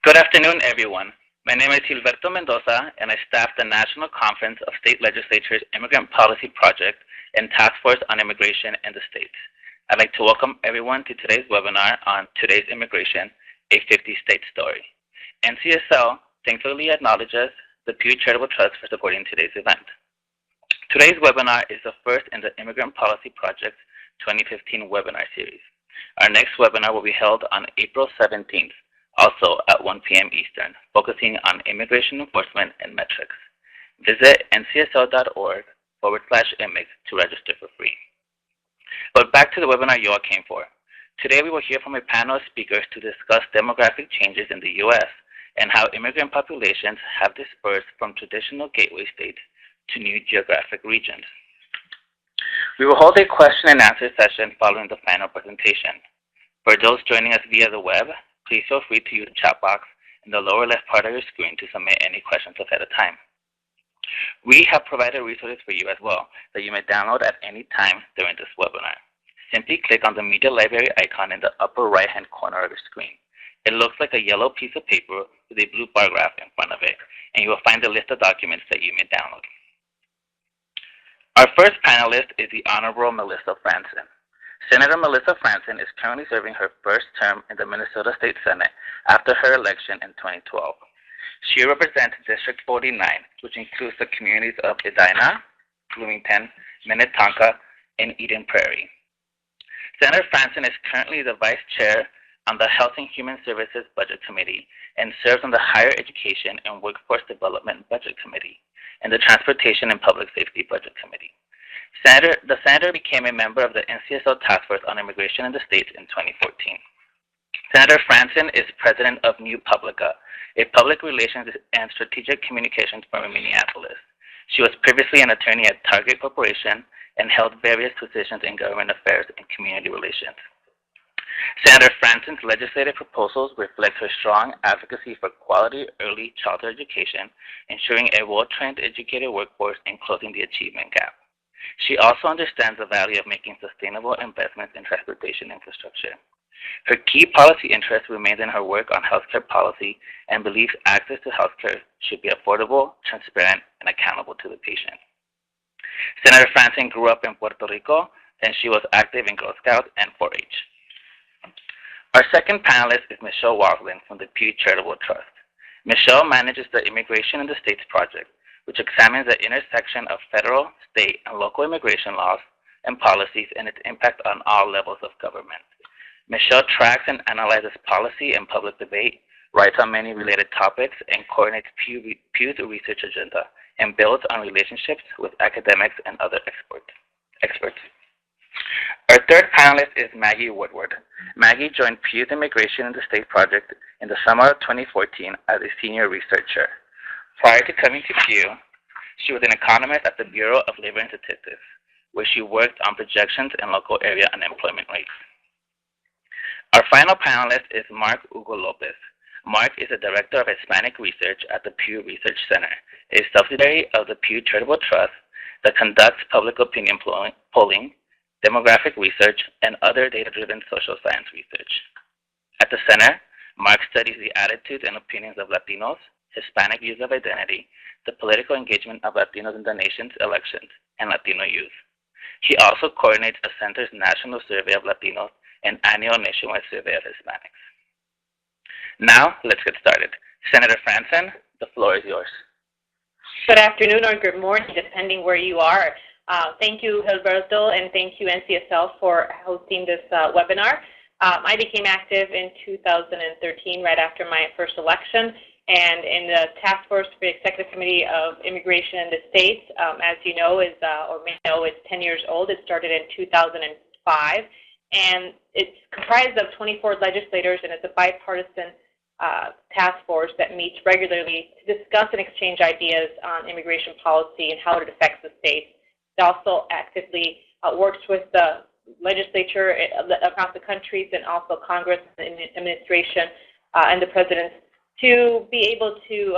Good afternoon, everyone. My name is Gilberto Mendoza, and I staff the National Conference of State Legislatures Immigrant Policy Project and Task Force on Immigration in the States. I'd like to welcome everyone to today's webinar on Today's Immigration, a 50-State Story. NCSL thankfully acknowledges the Pew Charitable Trust for supporting today's event. Today's webinar is the first in the Immigrant Policy Project's 2015 webinar series. Our next webinar will be held on April 17th, also at 1 p.m. Eastern, focusing on immigration enforcement and metrics. Visit ncsl.org/immigs to register for free. But back to the webinar you all came for. Today we will hear from a panel of speakers to discuss demographic changes in the U.S. and how immigrant populations have dispersed from traditional gateway states to new geographic regions. We will hold a question and answer session following the final presentation. For those joining us via the web, please feel free to use the chat box in the lower left part of your screen to submit any questions ahead of time. We have provided resources for you as well that you may download at any time during this webinar. Simply click on the Media Library icon in the upper right-hand corner of your screen. It looks like a yellow piece of paper with a blue bar graph in front of it, and you will find a list of documents that you may download. Our first panelist is the Honorable Melissa Franzen. Senator Melissa Franzen is currently serving her first term in the Minnesota State Senate after her election in 2012. She represents District 49, which includes the communities of Edina, Bloomington, Minnetonka, and Eden Prairie. Senator Franzen is currently the Vice Chair on the Health and Human Services Budget Committee and serves on the Higher Education and Workforce Development Budget Committee and the Transportation and Public Safety Budget Committee. The senator became a member of the NCSL Task Force on Immigration in the States in 2014. Senator Franzen is president of New Publica, a public relations and strategic communications firm in Minneapolis. She was previously an attorney at Target Corporation and held various positions in government affairs and community relations. Senator Franzen's legislative proposals reflect her strong advocacy for quality early childhood education, ensuring a well-trained, educated workforce, and closing the achievement gap. She also understands the value of making sustainable investments in transportation infrastructure. Her key policy interest remains in her work on healthcare policy and believes access to healthcare should be affordable, transparent, and accountable to the patient. Senator Franzen grew up in Puerto Rico, and she was active in Girl Scouts and 4-H. Our second panelist is Michelle Wassailing from the Pew Charitable Trust. Michelle manages the Immigration in the States project, which examines the intersection of federal, state, and local immigration laws and policies and its impact on all levels of government. Michelle tracks and analyzes policy and public debate, writes on many related topics, and coordinates Pew's research agenda, and builds on relationships with academics and other experts. Our third panelist is Maggie Woodward. Maggie joined Pew's Immigration in the State project in the summer of 2014 as a senior researcher. Prior to coming to Pew, she was an economist at the Bureau of Labor and Statistics, where she worked on projections and local area unemployment rates. Our final panelist is Mark Hugo Lopez. Mark is the Director of Hispanic Research at the Pew Research Center, a subsidiary of the Pew Charitable Trust that conducts public opinion polling, demographic research, and other data-driven social science research. At the center, Mark studies the attitudes and opinions of Latinos, Hispanic views of identity, the political engagement of Latinos in the nation's elections, and Latino youth. He also coordinates the Center's National Survey of Latinos and annual nationwide survey of Hispanics. Now, let's get started. Senator Franzen, the floor is yours. Good afternoon or good morning, depending where you are. Thank you, Gilberto, and thank you, NCSL, for hosting this webinar. I became active in 2013, right after my first election, and in the Task Force for the Executive Committee of Immigration in the States, as you know, or may know, is 10 years old. It started in 2005, and it's comprised of 24 legislators, and it's a bipartisan task force that meets regularly to discuss and exchange ideas on immigration policy and how it affects the states. It also actively works with the legislature across the countries and also Congress and administration and the president to be able to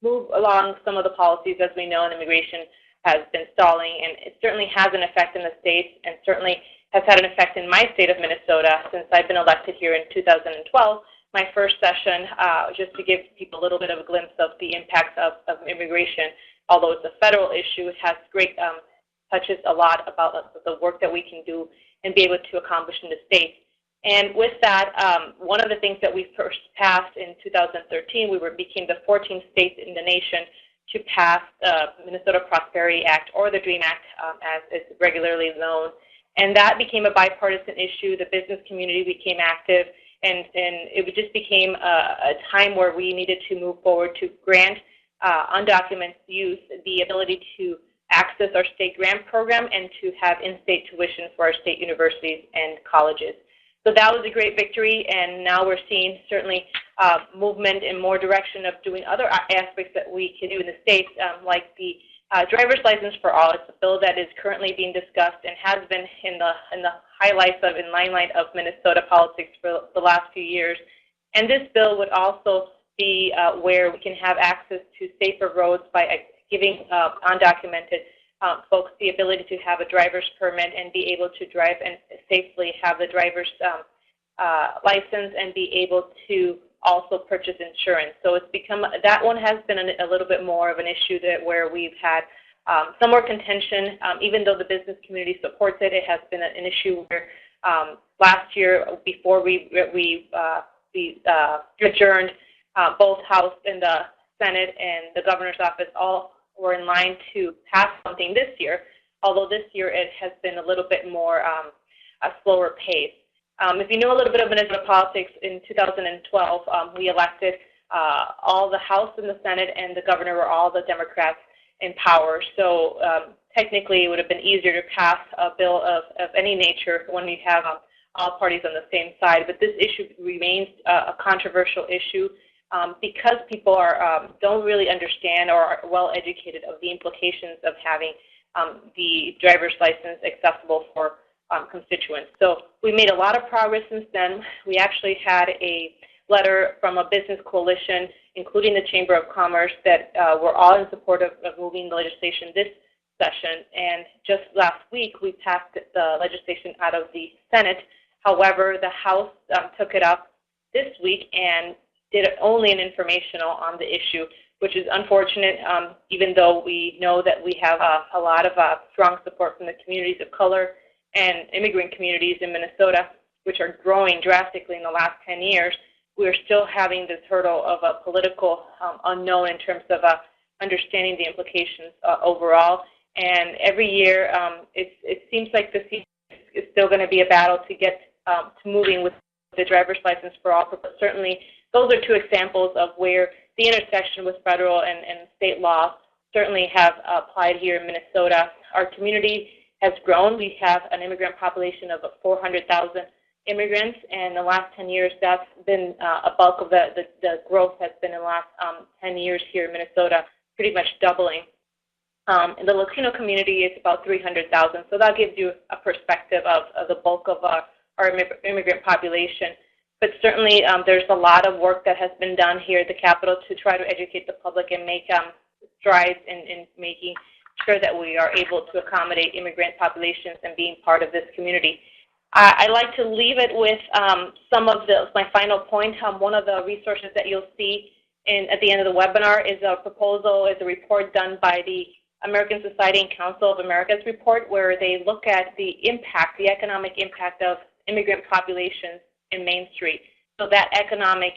move along some of the policies. As we know, immigration has been stalling, and it certainly has an effect in the states and certainly has had an effect in my state of Minnesota since I've been elected here in 2012, my first session, just to give people a little bit of a glimpse of the impacts of immigration. Although it's a federal issue, it has great touches a lot about the work that we can do and be able to accomplish in the states. And with that, one of the things that we first passed in 2013, we became the 14th state in the nation to pass the Minnesota Prosperity Act, or the DREAM Act, as it's regularly known. And that became a bipartisan issue. The business community became active, and it just became a time where we needed to move forward to grant undocumented youth the ability to access our state grant program and to have in-state tuition for our state universities and colleges. So that was a great victory, and now we're seeing certainly movement in more direction of doing other aspects that we can do in the states, like the driver's license for all. It's a bill that is currently being discussed and has been in the highlights of and limelight of Minnesota politics for the last few years. And this bill would also be where we can have access to safer roads by giving undocumented folks the ability to have a driver's permit and be able to drive and safely have the driver's license and be able to also purchase insurance. So it's become, that one has been a little bit more of an issue where we've had some more contention. Even though the business community supports it, it has been an issue where last year, before we adjourned, both House and the Senate and the governor's office all were in line to pass something this year, although this year it has been a little bit more a slower pace. If you know a little bit of Minnesota politics, in 2012, we elected all the House and the Senate, and the governor were all the Democrats in power. So technically it would have been easier to pass a bill of any nature when we have all parties on the same side. But this issue remains a controversial issue. Because people don't really understand or are well educated of the implications of having the driver's license accessible for constituents. So we made a lot of progress since then. We actually had a letter from a business coalition, including the Chamber of Commerce, that were all in support of moving the legislation this session. And just last week, we passed the legislation out of the Senate. However, the House took it up this week and did only an informational on the issue, which is unfortunate, even though we know that we have a lot of strong support from the communities of color and immigrant communities in Minnesota, which are growing drastically in the last 10 years. We're still having this hurdle of a political unknown in terms of understanding the implications overall. And every year, it seems like this is still going to be a battle to get to moving with the driver's license for all, but certainly those are two examples of where the intersection with federal and state law certainly have applied here in Minnesota. Our community has grown. We have an immigrant population of 400,000 immigrants, and in the last 10 years, that's been a bulk of the growth has been in the last 10 years here in Minnesota, pretty much doubling. In the Latino community, it's about 300,000, so that gives you a perspective of the bulk of our immigrant population. But certainly there's a lot of work that has been done here at the Capitol to try to educate the public and make strides in making sure that we are able to accommodate immigrant populations and being part of this community. I like to leave it with some of my final point. One of the resources that you'll see at the end of the webinar is a proposal, is a report done by the American Society and Council of America's report, where they look at the impact, the economic impact of immigrant populations in Main Street. So that economic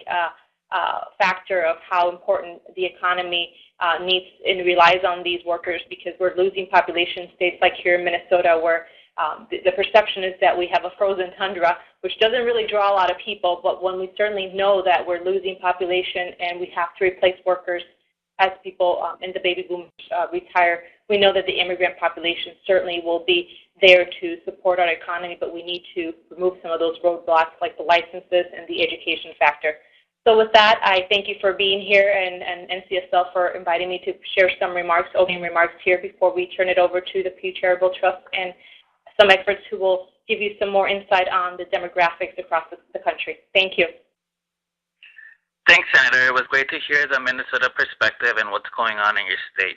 factor of how important the economy needs and relies on these workers, because we're losing population states like here in Minnesota, where the perception is that we have a frozen tundra, which doesn't really draw a lot of people, but when we certainly know that we're losing population and we have to replace workers as people in the baby boomers retire, we know that the immigrant population certainly will be there to support our economy, but we need to remove some of those roadblocks like the licenses and the education factor. So with that, I thank you for being here, and NCSL for inviting me to share some remarks, opening remarks here before we turn it over to the Pew Charitable Trust and some experts who will give you some more insight on the demographics across the country. Thank you. Thanks, Senator. It was great to hear the Minnesota perspective and what's going on in your state.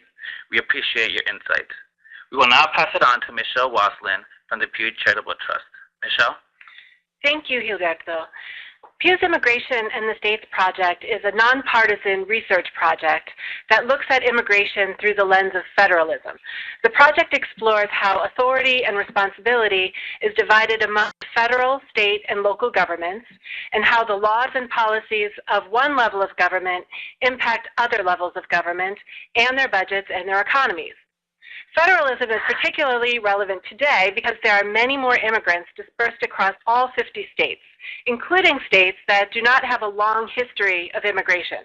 We appreciate your insights. We will now pass it on to Michelle Wassailing from the Pew Charitable Trust. Michelle? Thank you, Gilberto. Pew's Immigration in the States project is a nonpartisan research project that looks at immigration through the lens of federalism. The project explores how authority and responsibility is divided among federal, state, and local governments, and how the laws and policies of one level of government impact other levels of government and their budgets and their economies. Federalism is particularly relevant today because there are many more immigrants dispersed across all 50 states, including states that do not have a long history of immigration.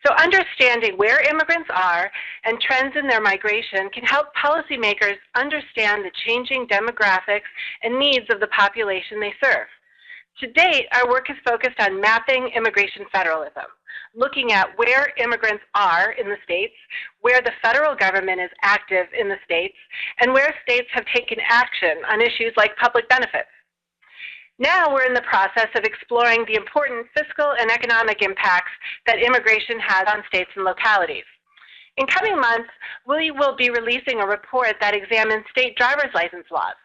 So understanding where immigrants are and trends in their migration can help policymakers understand the changing demographics and needs of the population they serve. To date, our work is focused on mapping immigration federalism, looking at where immigrants are in the states, where the federal government is active in the states, and where states have taken action on issues like public benefits. Now we're in the process of exploring the important fiscal and economic impacts that immigration has on states and localities. In coming months, we will be releasing a report that examines state driver's license laws.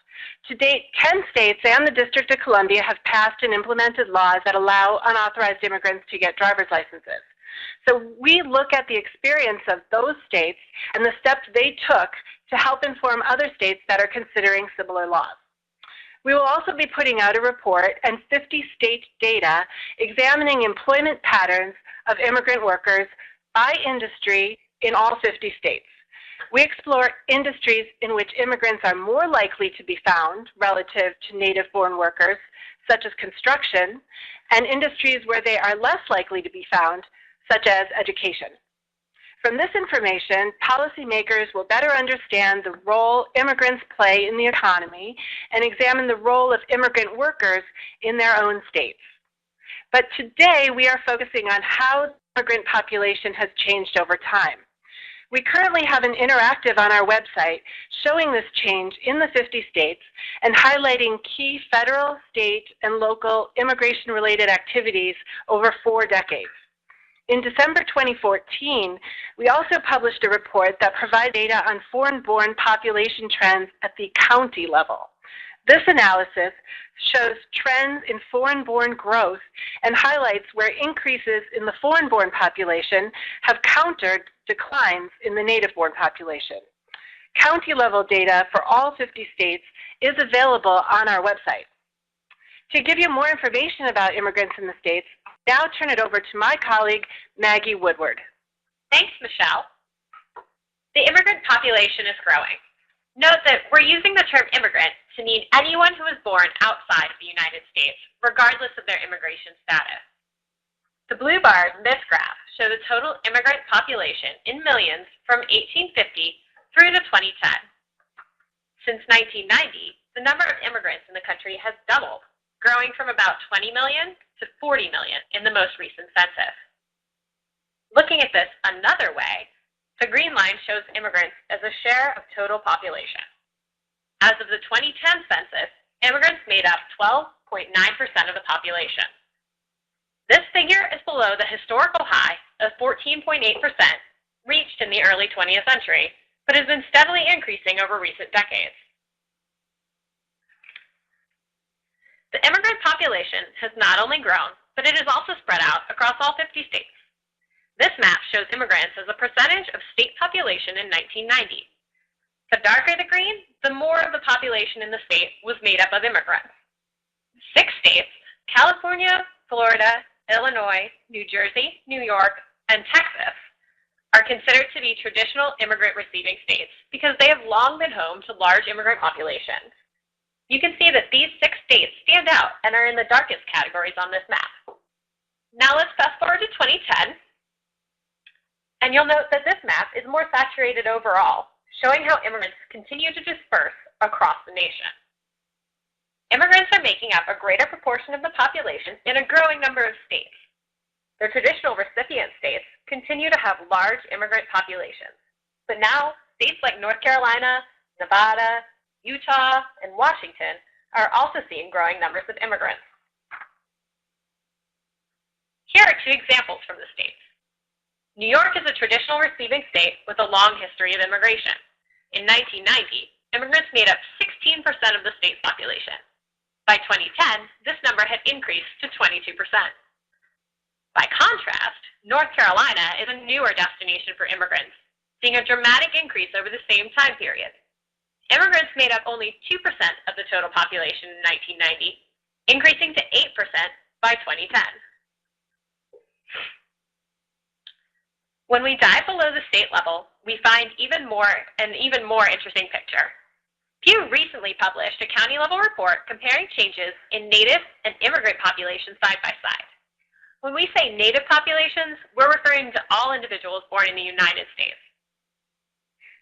To date, 10 states and the District of Columbia have passed and implemented laws that allow unauthorized immigrants to get driver's licenses. So we look at the experience of those states and the steps they took to help inform other states that are considering similar laws. We will also be putting out a report and 50 state data examining employment patterns of immigrant workers by industry in all 50 states. We explore industries in which immigrants are more likely to be found relative to native-born workers, such as construction, and industries where they are less likely to be found, such as education. From this information, policymakers will better understand the role immigrants play in the economy and examine the role of immigrant workers in their own states. But today, we are focusing on how the immigrant population has changed over time. We currently have an interactive on our website showing this change in the 50 states and highlighting key federal, state, and local immigration-related activities over 4 decades. In December 2014, we also published a report that provides data on foreign-born population trends at the county level. This analysis shows trends in foreign-born growth and highlights where increases in the foreign-born population have countered declines in the native-born population. County-level data for all 50 states is available on our website. To give you more information about immigrants in the states, I'll now turn it over to my colleague, Maggie Woodward. Thanks, Michelle. The immigrant population is growing. Note that we're using the term immigrant to mean anyone who was born outside of the United States, regardless of their immigration status. The blue bars in this graph show the total immigrant population in millions from 1850 through to 2010. Since 1990, the number of immigrants in the country has doubled, growing from about 20 million to 40 million in the most recent census. Looking at this another way, the green line shows immigrants as a share of total population. As of the 2010 census, immigrants made up 12.9% of the population. This figure is below the historical high of 14.8% reached in the early 20th century, but has been steadily increasing over recent decades. The immigrant population has not only grown, but it has also spread out across all 50 states. This map shows immigrants as a percentage of state population in 1990. The darker the green, the more of the population in the state was made up of immigrants. 6 states, California, Florida, Illinois, New Jersey, New York, and Texas, are considered to be traditional immigrant receiving states because they have long been home to large immigrant populations. You can see that these 6 states stand out and are in the darkest categories on this map. Now let's fast forward to 2010, and you'll note that this map is more saturated overall, showing how immigrants continue to disperse across the nation. Immigrants are making up a greater proportion of the population in a growing number of states. Their traditional recipient states continue to have large immigrant populations, but now states like North Carolina, Nevada, Utah, and Washington are also seeing growing numbers of immigrants. Here are 2 examples from the states. New York is a traditional receiving state with a long history of immigration. In 1990, immigrants made up 16% of the state's population. By 2010, this number had increased to 22%. By contrast, North Carolina is a newer destination for immigrants, seeing a dramatic increase over the same time period. Immigrants made up only 2% of the total population in 1990, increasing to 8% by 2010. When we dive below the state level, we find an even more interesting picture. Pew recently published a county-level report comparing changes in native and immigrant populations side by side. When we say native populations, we're referring to all individuals born in the United States.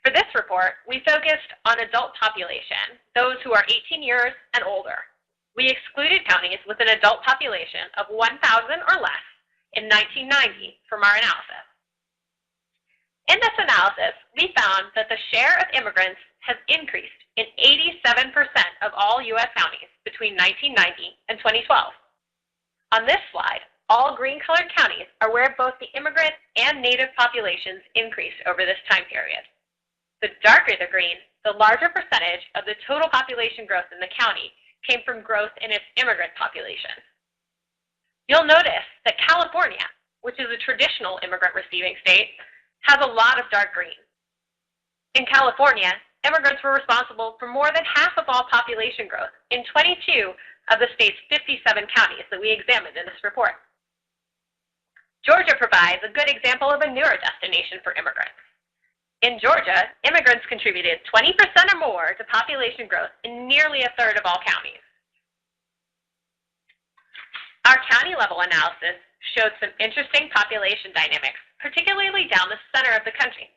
For this report, we focused on adult population, those who are 18 years and older. We excluded counties with an adult population of 1,000 or less in 1990 from our analysis. In this analysis, we found that the share of immigrants has increased in 87% of all U.S. counties between 1990 and 2012. On this slide, all green-colored counties are where both the immigrant and native populations increased over this time period. The darker the green, the larger percentage of the total population growth in the county came from growth in its immigrant population. You'll notice that California, which is a traditional immigrant-receiving state, has a lot of dark green. In California, immigrants were responsible for more than half of all population growth in 22 of the state's 57 counties that we examined in this report. Georgia provides a good example of a newer destination for immigrants. In Georgia, immigrants contributed 20% or more to population growth in nearly a third of all counties. Our county-level analysis showed some interesting population dynamics, particularly down the center of the country.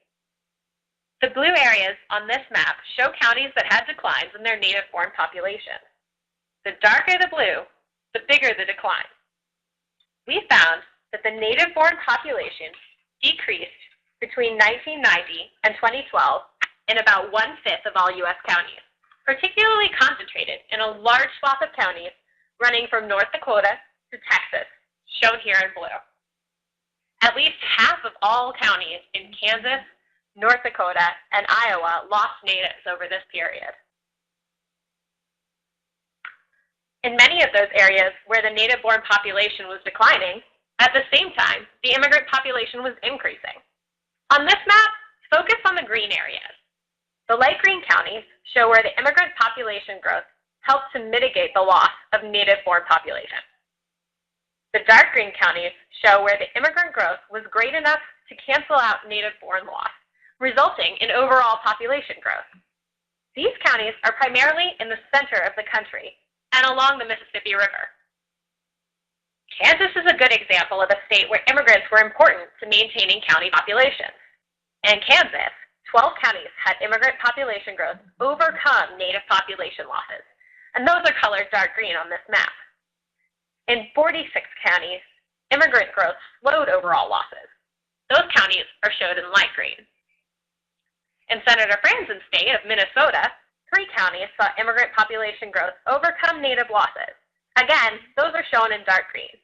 The blue areas on this map show counties that had declines in their native-born population. The darker the blue, the bigger the decline. We found that the native-born population decreased between 1990 and 2012 in about 1/5 of all U.S. counties, particularly concentrated in a large swath of counties running from North Dakota to Texas, shown here in blue. At least half of all counties in Kansas, North Dakota, and Iowa lost natives over this period. In many of those areas where the native-born population was declining, at the same time, the immigrant population was increasing. On this map, focus on the green areas. The light green counties show where the immigrant population growth helped to mitigate the loss of native-born population. The dark green counties show where the immigrant growth was great enough to cancel out native-born loss, resulting in overall population growth. These counties are primarily in the center of the country and along the Mississippi River. Kansas is a good example of a state where immigrants were important to maintaining county populations. In Kansas, 12 counties had immigrant population growth overcome native population losses, and those are colored dark green on this map. In 46 counties, immigrant growth slowed overall losses. Those counties are shown in light green. In Senator Franzen's state of Minnesota, 3 counties saw immigrant population growth overcome native losses. Again, those are shown in dark green.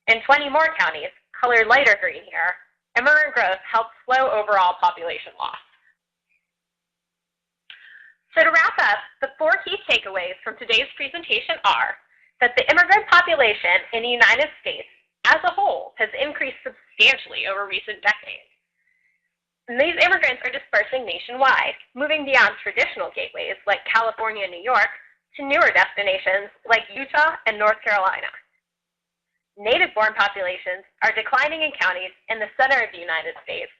In 20 more counties, colored lighter green here, immigrant growth helped slow overall population loss. So to wrap up, the 4 key takeaways from today's presentation are that the immigrant population in the United States as a whole has increased substantially over recent decades. And these immigrants are dispersing nationwide, moving beyond traditional gateways like California and New York to newer destinations like Utah and North Carolina. Native-born populations are declining in counties in the center of the United States,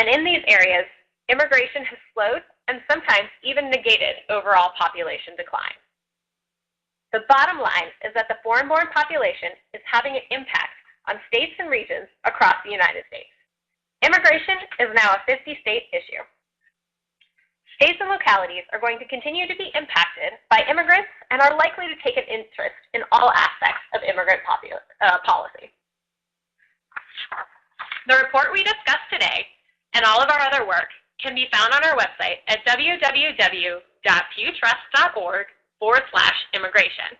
and in these areas, immigration has slowed and sometimes even negated overall population decline. The bottom line is that the foreign-born population is having an impact on states and regions across the United States. Immigration is now a 50-state issue. States and localities are going to continue to be impacted by immigrants and are likely to take an interest in all aspects of immigrant policy. The report we discussed today and all of our other work can be found on our website at www.pewtrust.org/immigration.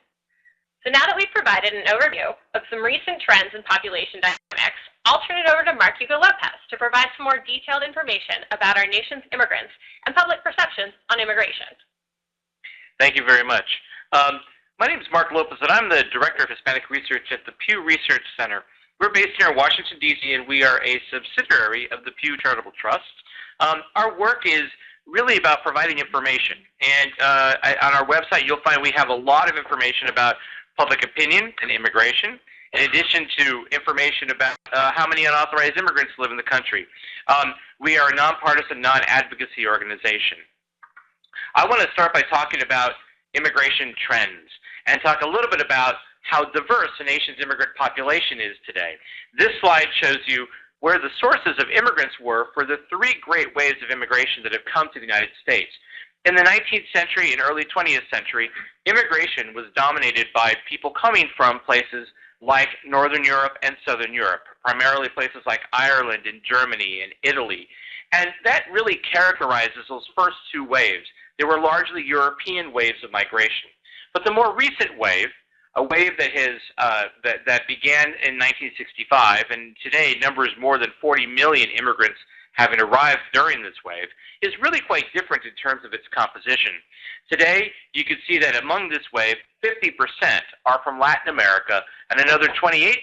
So now that we've provided an overview of some recent trends in population dynamics, I'll turn it over to Mark Hugo Lopez to provide some more detailed information about our nation's immigrants and public perceptions on immigration. Thank you very much. My name is Mark Lopez, and I'm the Director of Hispanic Research at the Pew Research Center. We're based here in Washington, D.C., and we are a subsidiary of the Pew Charitable Trust. Our work is really about providing information. And on our website, you'll find we have a lot of information about public opinion and immigration, in addition to information about how many unauthorized immigrants live in the country. We are a nonpartisan, non-advocacy organization. I want to start by talking about immigration trends and talk a little bit about how diverse the nation's immigrant population is today. This slide shows you where the sources of immigrants were for the three great waves of immigration that have come to the United States. In the 19th century and early 20th century, immigration was dominated by people coming from places like Northern Europe and Southern Europe, primarily places like Ireland and Germany and Italy. And that really characterizes those first two waves. They were largely European waves of migration. But the more recent wave, a wave that that began in 1965 and today numbers more than 40 million immigrants having arrived during this wave, is really quite different in terms of its composition. Today, you can see that among this wave, 50% are from Latin America and another 28%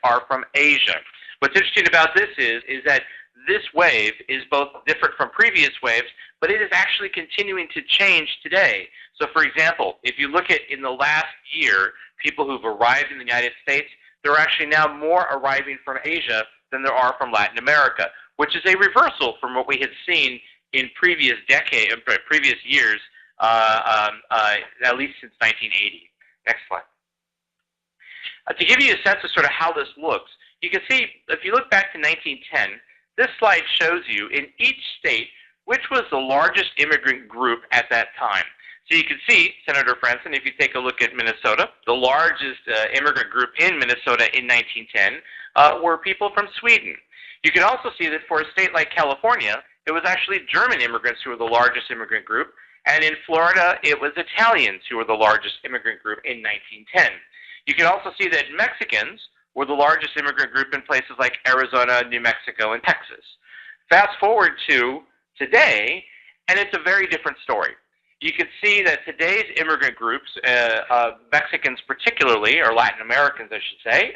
are from Asia. What's interesting about this is that this wave is both different from previous waves, but it is actually continuing to change today. So for example, if you look at in the last year, people who've arrived in the United States, there are actually now more arriving from Asia than there are from Latin America, which is a reversal from what we had seen in previous years, at least since 1980. Next slide. To give you a sense of sort of how this looks, you can see, if you look back to 1910, this slide shows you in each state which was the largest immigrant group at that time. So you can see, Senator Franzen, if you take a look at Minnesota, the largest immigrant group in Minnesota in 1910 were people from Sweden. You can also see that for a state like California, it was actually German immigrants who were the largest immigrant group, and in Florida, it was Italians who were the largest immigrant group in 1910. You can also see that Mexicans were the largest immigrant group in places like Arizona, New Mexico, and Texas. Fast forward to today, and it's a very different story. You can see that today's immigrant groups, Mexicans particularly, or Latin Americans I should say,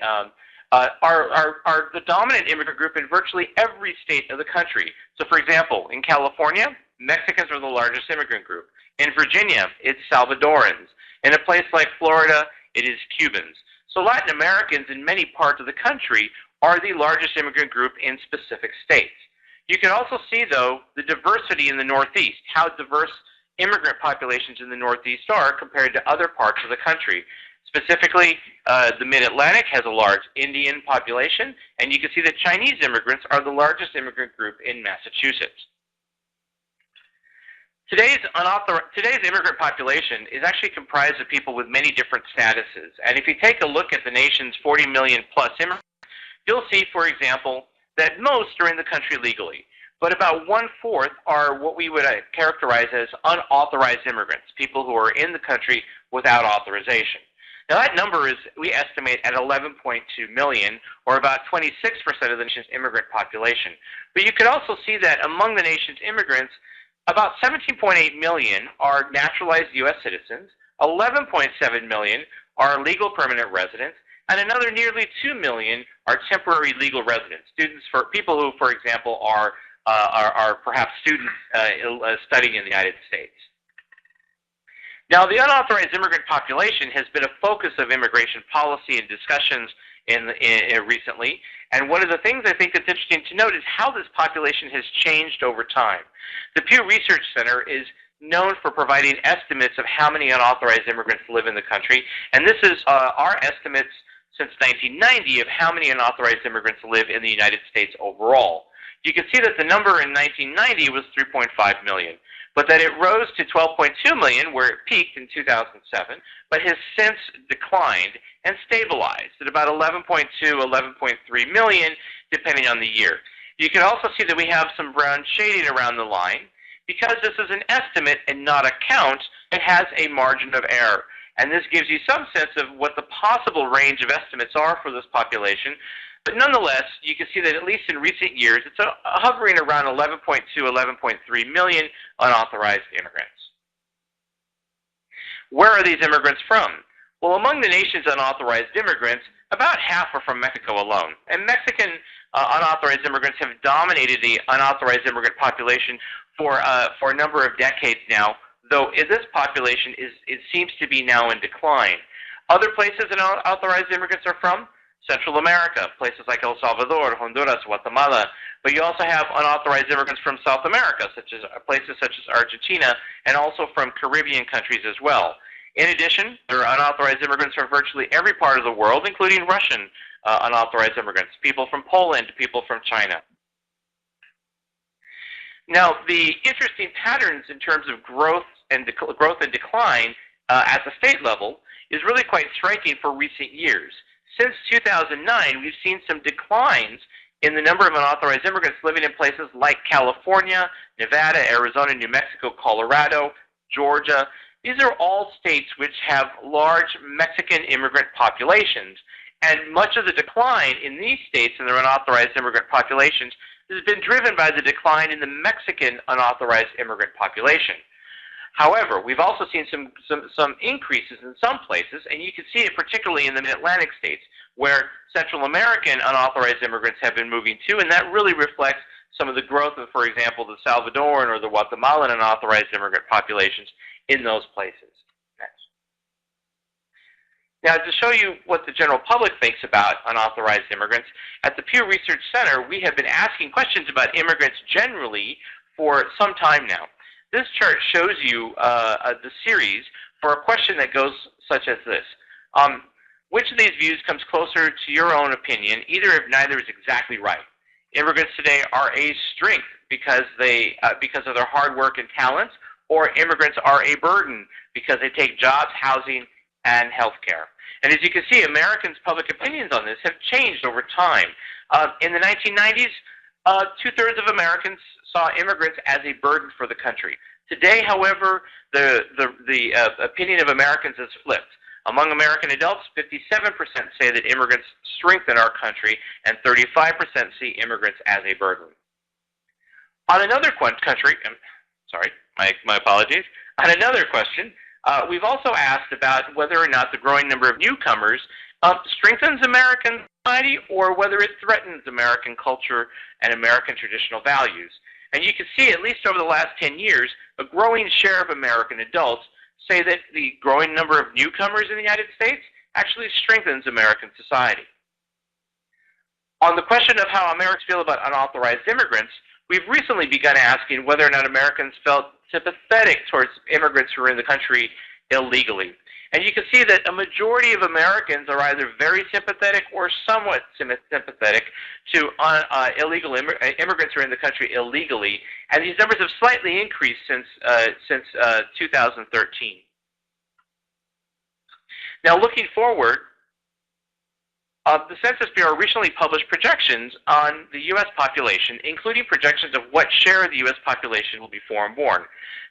are the dominant immigrant group in virtually every state of the country. So for example, in California, Mexicans are the largest immigrant group. In Virginia, it's Salvadorans. In a place like Florida, it is Cubans. So Latin Americans in many parts of the country are the largest immigrant group in specific states. You can also see, though, the diversity in the Northeast, how diverse immigrant populations in the Northeast are compared to other parts of the country. Specifically, the Mid-Atlantic has a large Indian population, and you can see that Chinese immigrants are the largest immigrant group in Massachusetts. Today's immigrant population is actually comprised of people with many different statuses. And if you take a look at the nation's 40 million plus immigrants, you'll see, for example, that most are in the country legally. But about 1/4 are what we would characterize as unauthorized immigrants, people who are in the country without authorization. Now that number is, we estimate, at 11.2 million, or about 26% of the nation's immigrant population. But you could also see that among the nation's immigrants, about 17.8 million are naturalized U.S. citizens, 11.7 million are legal permanent residents, and another nearly 2 million are temporary legal residents, students, for people who, for example, are perhaps students studying in the United States. Now, the unauthorized immigrant population has been a focus of immigration policy and discussions recently, and one of the things I think that's interesting to note is how this population has changed over time. The Pew Research Center is known for providing estimates of how many unauthorized immigrants live in the country, and this is our estimates since 1990 of how many unauthorized immigrants live in the United States overall. You can see that the number in 1990 was 3.5 million, but that it rose to 12.2 million, where it peaked in 2007, but has since declined and stabilized at about 11.2, 11.3 million, depending on the year. You can also see that we have some brown shading around the line. Because this is an estimate and not a count, it has a margin of error. And this gives you some sense of what the possible range of estimates are for this population. But nonetheless, you can see that at least in recent years, it's hovering around 11.2, 11.3 million unauthorized immigrants. Where are these immigrants from? Well, among the nation's unauthorized immigrants, about half are from Mexico alone. And Mexican unauthorized immigrants have dominated the unauthorized immigrant population for a number of decades now, though this population seems to be now in decline. Other places that unauthorized immigrants are from, Central America, places like El Salvador, Honduras, Guatemala, but you also have unauthorized immigrants from South America, places such as Argentina, and also from Caribbean countries as well. In addition, there are unauthorized immigrants from virtually every part of the world, including Russian unauthorized immigrants, people from Poland, people from China. Now, the interesting patterns in terms of growth and decline at the state level is really quite striking for recent years. Since 2009, we've seen some declines in the number of unauthorized immigrants living in places like California, Nevada, Arizona, New Mexico, Colorado, Georgia. These are all states which have large Mexican immigrant populations. And much of the decline in these states and their unauthorized immigrant populations has been driven by the decline in the Mexican unauthorized immigrant population. However, we've also seen some increases in some places, and you can see it particularly in the Mid-Atlantic states, where Central American unauthorized immigrants have been moving to, and that really reflects some of the growth of, for example, the Salvadoran or the Guatemalan unauthorized immigrant populations in those places. Next. Now, to show you what the general public thinks about unauthorized immigrants, at the Pew Research Center, we have been asking questions about immigrants generally for some time now. This chart shows you the series for a question that goes such as this. Which of these views comes closer to your own opinion, either if neither is exactly right? Immigrants today are a strength because of their hard work and talents, or immigrants are a burden because they take jobs, housing, and health care. And as you can see, Americans' public opinions on this have changed over time. In the 1990s, two-thirds of Americans saw immigrants as a burden for the country. Today, however, the opinion of Americans has flipped. Among American adults, 57% say that immigrants strengthen our country, and 35% see immigrants as a burden. On another my apologies. On another question, we've also asked about whether or not the growing number of newcomers strengthens American society or whether it threatens American culture and American traditional values. And you can see, at least over the last 10 years, a growing share of American adults say that the growing number of newcomers in the United States actually strengthens American society. On the question of how Americans feel about unauthorized immigrants, we've recently begun asking whether or not Americans felt sympathetic towards immigrants who are in the country illegally. And you can see that a majority of Americans are either very sympathetic or somewhat sympathetic to illegal immigrants who are in the country illegally. And these numbers have slightly increased since 2013. Now, looking forward, the Census Bureau recently published projections on the U.S. population, including projections of what share of the U.S. population will be foreign-born.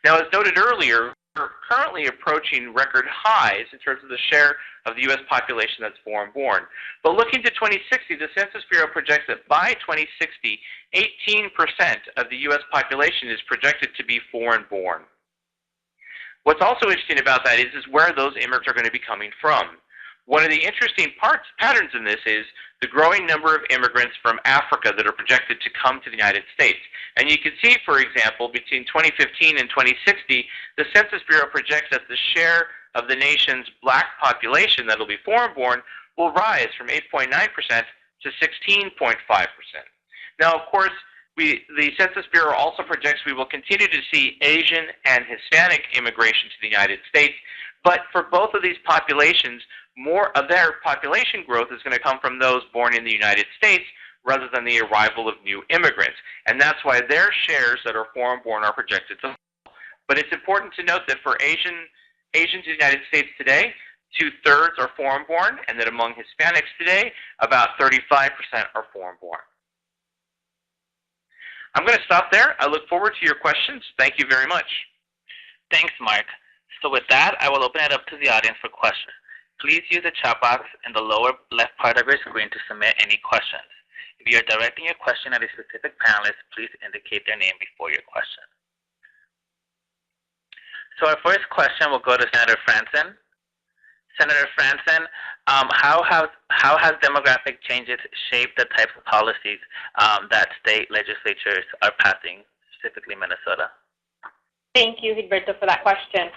Now, as noted earlier, we're currently approaching record highs in terms of the share of the U.S. population that's foreign-born. But looking to 2060, the Census Bureau projects that by 2060, 18% of the U.S. population is projected to be foreign-born. What's also interesting about that is where those immigrants are going to be coming from. One of the interesting patterns in this is the growing number of immigrants from Africa that are projected to come to the United States. And you can see, for example, between 2015 and 2060, the Census Bureau projects that the share of the nation's black population that will be foreign-born will rise from 8.9% to 16.5%. Now, of course, the Census Bureau also projects we will continue to see Asian and Hispanic immigration to the United States, but for both of these populations, more of their population growth is going to come from those born in the United States rather than the arrival of new immigrants. And that's why their shares that are foreign-born are projected to fall. But it's important to note that for Asians in the United States today, 2/3 are foreign-born, and that among Hispanics today, about 35% are foreign-born. I'm going to stop there. I look forward to your questions. Thank you very much. Thanks, Mark. So with that, I will open it up to the audience for questions. Please use the chat box in the lower left part of your screen to submit any questions. If you are directing your question at a specific panelist, please indicate their name before your question. So our first question will go to Senator Franzen. Senator Franzen, how has demographic changes shaped the types of policies that state legislatures are passing, specifically Minnesota? Thank you, Gilberto, for that question.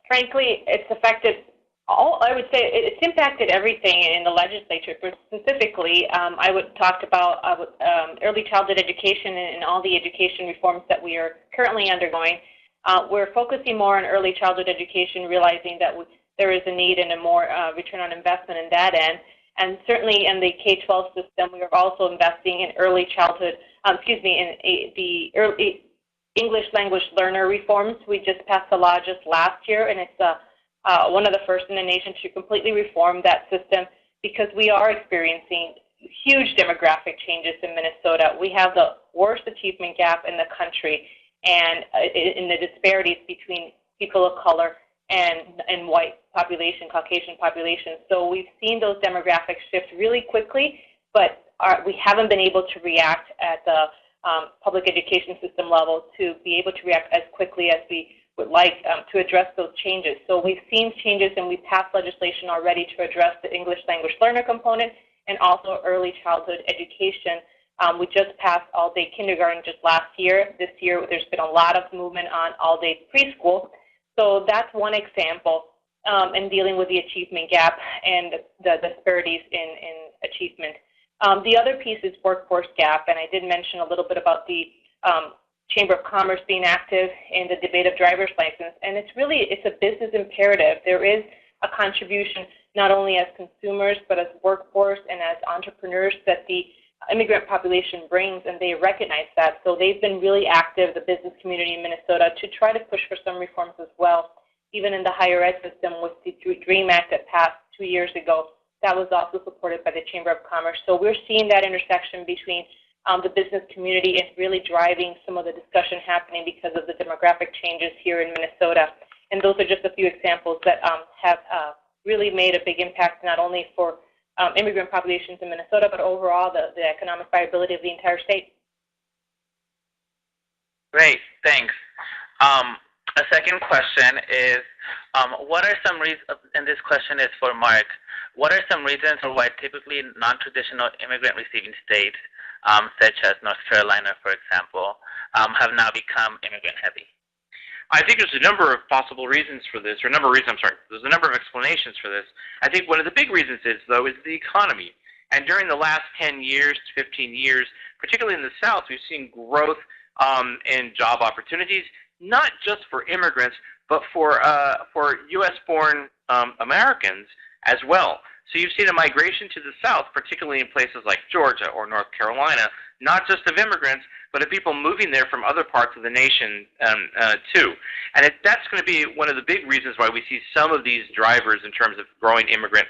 Frankly, it's affected I would say it's impacted everything in the legislature. Specifically, I would talk about early childhood education and all the education reforms that we are currently undergoing. We're focusing more on early childhood education, realizing that there is a need and a more return on investment in that end. And certainly in the K-12 system, we are also investing in early childhood, the early English language learner reforms. We just passed a law just last year, and it's one of the first in the nation to completely reform that system because we are experiencing huge demographic changes in Minnesota. We have the worst achievement gap in the country, and in the disparities between people of color and white population, Caucasian population. So we've seen those demographics shift really quickly, but we haven't been able to react at the public education system level to be able to react as quickly as we would like to address those changes. So we've seen changes and we've passed legislation already to address the English language learner component and also early childhood education. We just passed all-day kindergarten just last year. This year there's been a lot of movement on all-day preschool. So that's one example in dealing with the achievement gap and the disparities in achievement. The other piece is workforce gap, and I did mention a little bit about the Chamber of Commerce being active in the debate of driver's license, and it's a business imperative. There is a contribution not only as consumers but as workforce and as entrepreneurs that the immigrant population brings, and they recognize that. So they've been really active, the business community in Minnesota, to try to push for some reforms as well. Even in the higher ed system with the DREAM Act that passed 2 years ago, that was also supported by the Chamber of Commerce. So we're seeing that intersection between the business community and really driving some of the discussion happening because of the demographic changes here in Minnesota. And those are just a few examples that have really made a big impact, not only for immigrant populations in Minnesota, but overall the economic viability of the entire state. Great, thanks. A second question is, what are some reasons, and this question is for Mark, what are some reasons for why typically non-traditional immigrant receiving states, such as North Carolina, for example, have now become immigrant heavy? I think there's a number of possible reasons for this, or there's a number of explanations for this. I think one of the big reasons is the economy. And during the last 10 years to 15 years, particularly in the South, we've seen growth in job opportunities, not just for immigrants, but for U.S.-born Americans as well. So you've seen a migration to the South, particularly in places like Georgia or North Carolina, not just of immigrants, but of people moving there from other parts of the nation too. And that's going to be one of the big reasons why we see some of these drivers in terms of growing immigrant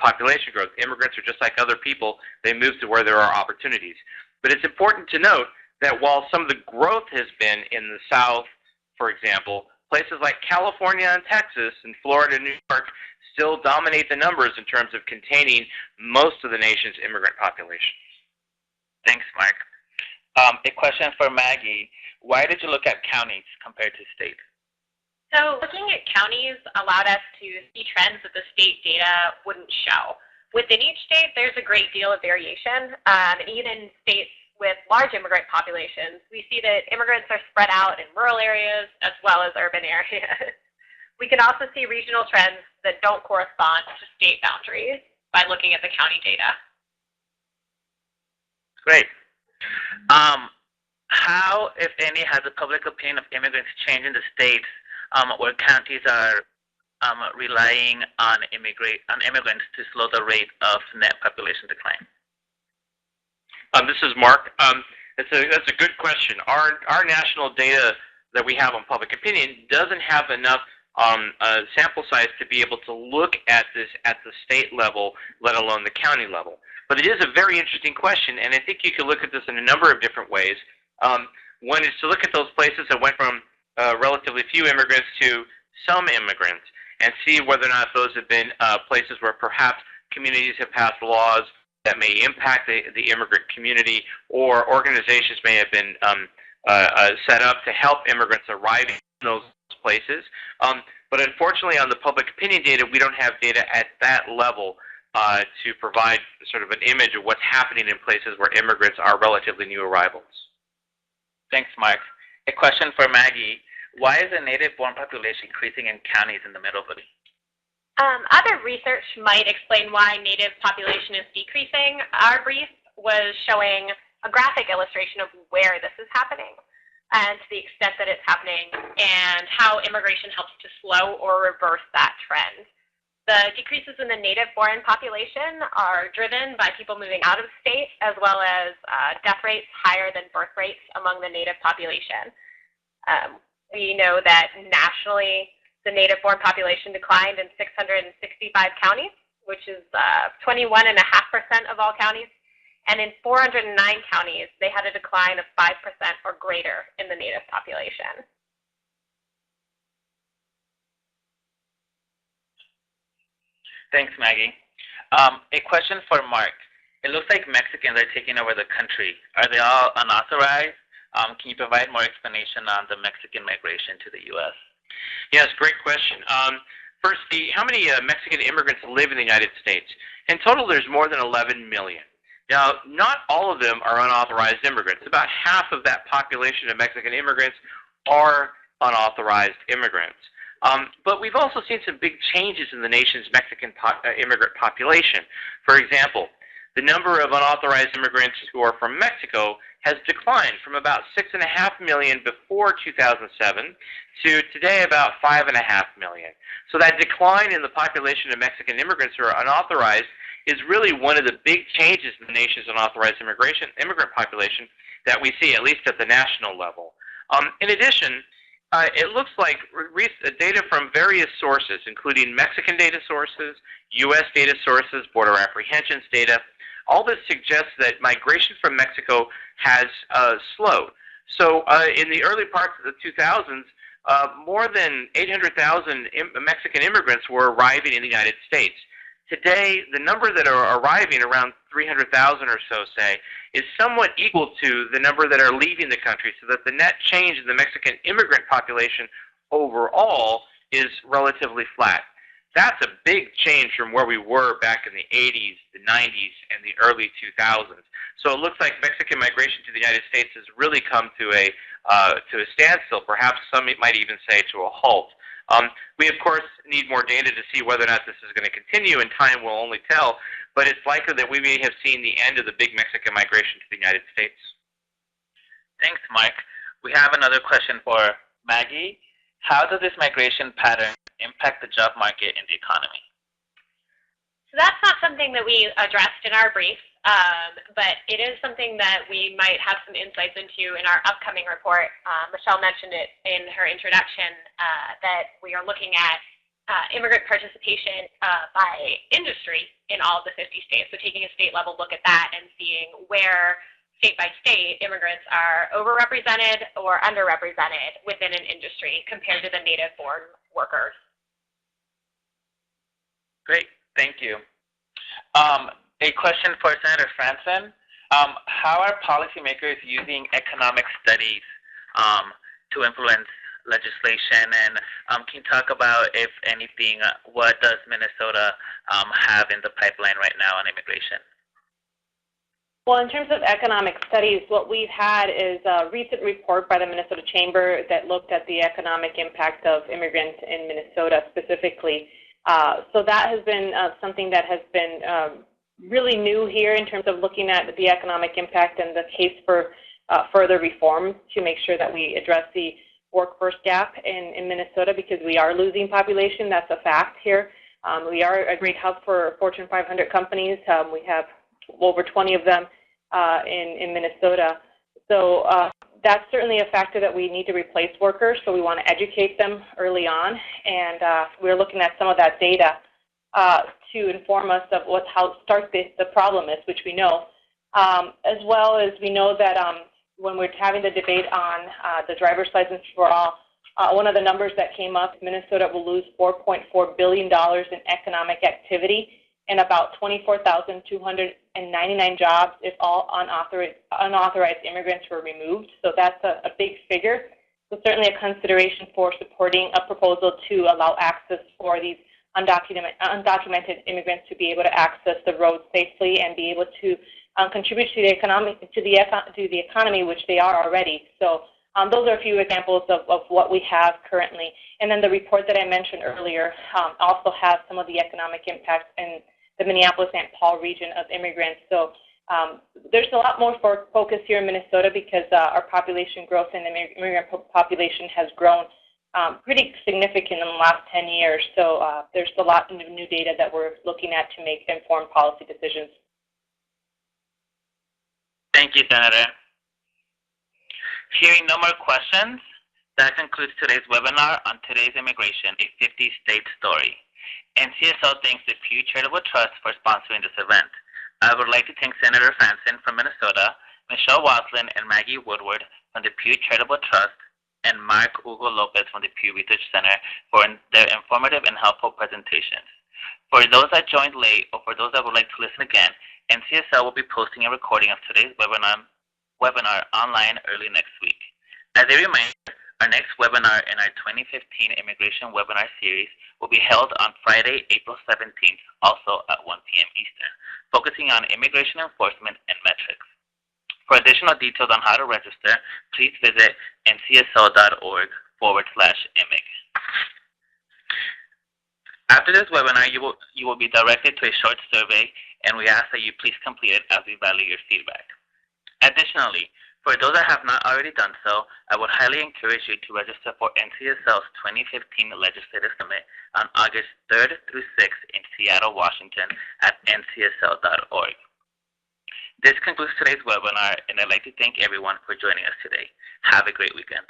population growth. Immigrants are just like other people. They move to where there are opportunities. But it's important to note that while some of the growth has been in the South, for example, places like California and Texas and Florida and New York still dominate the numbers in terms of containing most of the nation's immigrant population. Thanks, Mark. A question for Maggie. Why did you look at counties compared to states? So looking at counties allowed us to see trends that the state data wouldn't show. Within each state, there's a great deal of variation, and even states with large immigrant populations, we see that immigrants are spread out in rural areas as well as urban areas. We can also see regional trends that don't correspond to state boundaries by looking at the county data. Great. How, if any, has the public opinion of immigrants changed in the states where counties are relying on immigrants to slow the rate of net population decline? This is Mark. That's a good question. Our national data that we have on public opinion doesn't have enough sample size to be able to look at this at the state level, let alone the county level. But it is a very interesting question, and I think you can look at this in a number of different ways. One is to look at those places that went from relatively few immigrants to some immigrants and see whether or not those have been places where perhaps communities have passed laws that may impact the immigrant community, or organizations may have been set up to help immigrants arrive in those places. But unfortunately, on the public opinion data, we don't have data at that level to provide sort of an image of what's happening in places where immigrants are relatively new arrivals. Thanks, Mark. A question for Maggie. Why is the native-born population increasing in counties in the Middle-Valley? Other research might explain why native population is decreasing. Our brief was showing a graphic illustration of where this is happening and to the extent that it's happening and how immigration helps to slow or reverse that trend. The decreases in the native-born population are driven by people moving out of state as well as death rates higher than birth rates among the native population. We know that nationally, the native-born population declined in 665 counties, which is 21.5% of all counties. And in 409 counties, they had a decline of 5% or greater in the native population. Thanks, Maggie. A question for Mark. It looks like Mexicans are taking over the country. Are they all unauthorized? Can you provide more explanation on the Mexican migration to the U.S.? Yes, great question. First, how many Mexican immigrants live in the United States? In total, there's more than 11 million. Now, not all of them are unauthorized immigrants. About half of that population of Mexican immigrants are unauthorized immigrants. But we've also seen some big changes in the nation's Mexican immigrant population. For example, the number of unauthorized immigrants who are from Mexico has declined from about 6.5 million before 2007 to today about 5.5 million. So that decline in the population of Mexican immigrants who are unauthorized is really one of the big changes in the nation's unauthorized immigrant population that we see, at least at the national level. In addition, it looks like data from various sources, including Mexican data sources, U.S. data sources, border apprehensions data, all this suggests that migration from Mexico has slowed. So in the early parts of the 2000s, more than 800,000 Mexican immigrants were arriving in the United States. Today, the number that are arriving, around 300,000 or so, say, is somewhat equal to the number that are leaving the country, so that the net change in the Mexican immigrant population overall is relatively flat. That's a big change from where we were back in the 80s, the 90s, and the early 2000s. So it looks like Mexican migration to the United States has really come to a standstill, perhaps some might even say to a halt. We, of course, need more data to see whether or not this is going to continue, and time will only tell, but it's likely that we may have seen the end of the big Mexican migration to the United States. Thanks, Mike. We have another question for Maggie. How does this migration pattern impact the job market and the economy? So that's not something that we addressed in our brief, but it is something that we might have some insights into in our upcoming report. Michelle mentioned it in her introduction that we are looking at immigrant participation by industry in all of the 50 states. So taking a state level look at that and seeing where state by state immigrants are overrepresented or underrepresented within an industry compared to the native-born workers. Great, thank you. A question for Senator Franzen. How are policymakers using economic studies to influence legislation? And can you talk about, if anything, what does Minnesota have in the pipeline right now on immigration? Well, in terms of economic studies, what we've had is a recent report by the Minnesota Chamber that looked at the economic impact of immigrants in Minnesota specifically. So that has been something that has been really new here in terms of looking at the economic impact and the case for further reforms to make sure that we address the workforce gap in Minnesota, because we are losing population. That's a fact here. We are a great hub for Fortune 500 companies. We have over 20 of them in Minnesota. So that's certainly a factor that we need to replace workers, so we want to educate them early on, and we're looking at some of that data to inform us of how stark the problem is, which we know, as well as we know that when we're having the debate on the driver's license for all, one of the numbers that came up, Minnesota will lose $4.4 billion in economic activity and about 24,299 jobs if all unauthorized immigrants were removed. So that's a big figure. So certainly a consideration for supporting a proposal to allow access for these undocumented immigrants to be able to access the roads safely and be able to contribute to the economy, which they are already. So those are a few examples of what we have currently. And then the report that I mentioned earlier also has some of the economic impacts in the Minneapolis-St. Paul region of immigrants. So there's a lot more focus here in Minnesota because our population growth in the immigrant population has grown pretty significant in the last 10 years. So there's a lot of new data that we're looking at to make informed policy decisions. Thank you, Senator. Hearing no more questions, that concludes today's webinar on Today's Immigration, a 50-state story. NCSL thanks the Pew Charitable Trust for sponsoring this event. I would like to thank Senator Franzen from Minnesota, Michelle Wassailing and Maggie Woodward from the Pew Charitable Trust, and Mark Hugo Lopez from the Pew Research Center for their informative and helpful presentations. For those that joined late or for those that would like to listen again, NCSL will be posting a recording of today's webinar online early next week. As a reminder, our next webinar in our 2015 Immigration Webinar Series will be held on Friday, April 17th, also at 1 p.m. Eastern, focusing on immigration enforcement and metrics. For additional details on how to register, please visit ncsl.org/imig. After this webinar, you will be directed to a short survey, and we ask that you please complete it as we value your feedback. Additionally, for those that have not already done so, I would highly encourage you to register for NCSL's 2015 Legislative Summit on August 3rd through 6th in Seattle, Washington at ncsl.org. This concludes today's webinar, and I'd like to thank everyone for joining us today. Have a great weekend.